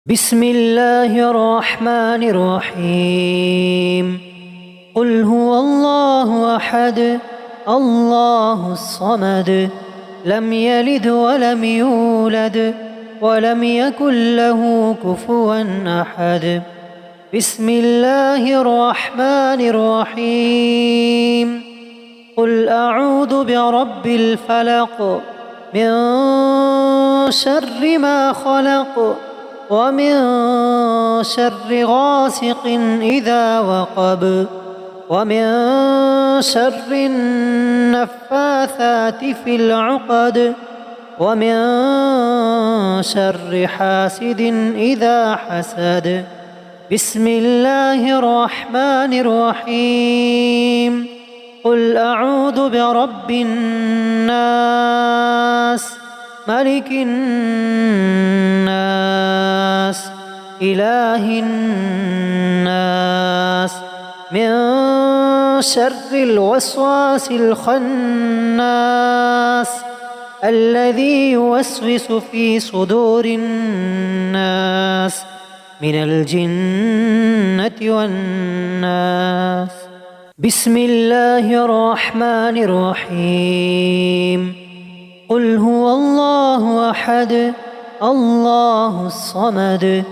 بسم الله الرحمن الرحيم. قل هو الله أحد الله الصمد لم يلد ولم يولد ولم يكن له كفوا أحد. بسم الله الرحمن الرحيم. قل أعوذ برب الفلق من شر ما خلق ومن شر غاسق إذا وقب ومن شر النفاثات في العقد ومن شر حاسد إذا حسد. بسم الله الرحمن الرحيم. قل أعوذ برب الناس ملك الناس إله الناس من شر الوسواس الخناس الذي يوسوس في صدور الناس من الجنة والناس. بسم الله الرحمن الرحيم. قل هو الله أحد الله الصمد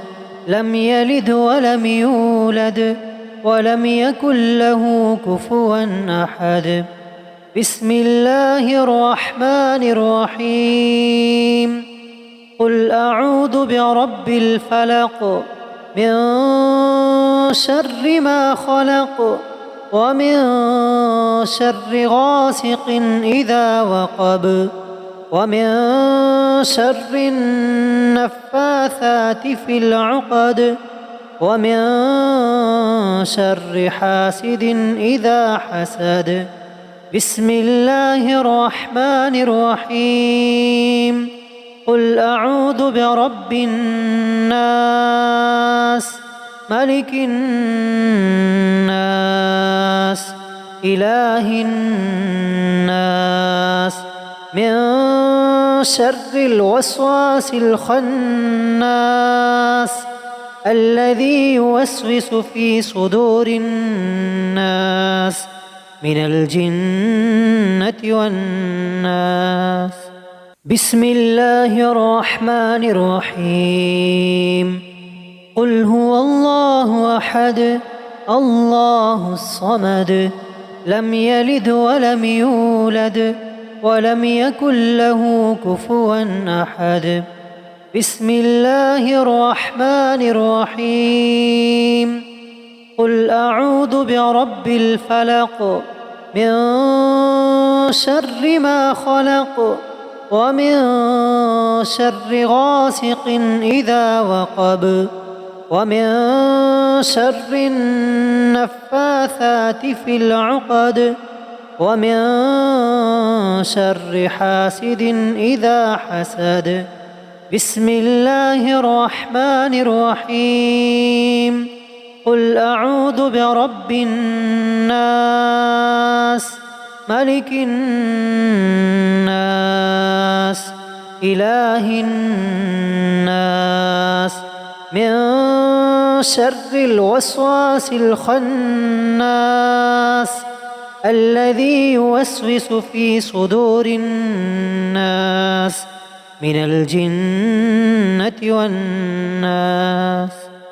لم يلد ولم يولد ولم يكن له كفوا أحد. بسم الله الرحمن الرحيم. قل أعوذ برب الفلق من شر ما خلق ومن شر غاسق إذا وقب ومن شر النفاثات في العقد ومن شر حاسد إذا حسد. بسم الله الرحمن الرحيم. قل أعوذ برب الناس ملك الناس إله الناس من شر الوسواس الخناس الذي يوسوس في صدور الناس من الجنة والناس. بسم الله الرحمن الرحيم. قل هو الله أحد الله الصمد لم يلد ولم يولد ولم يكن له كفوا أحد. بسم الله الرحمن الرحيم. قل أعوذ برب الفلق من شر ما خلق ومن شر غاسق إذا وقب ومن شر النفاثات في العقد ومن شر حاسد إذا حسد. بسم الله الرحمن الرحيم. قل أعوذ برب الناس ملك الناس إله الناس من شر الوسواس الخناس الذي يوسوس في صدور الناس من الجنة والناس.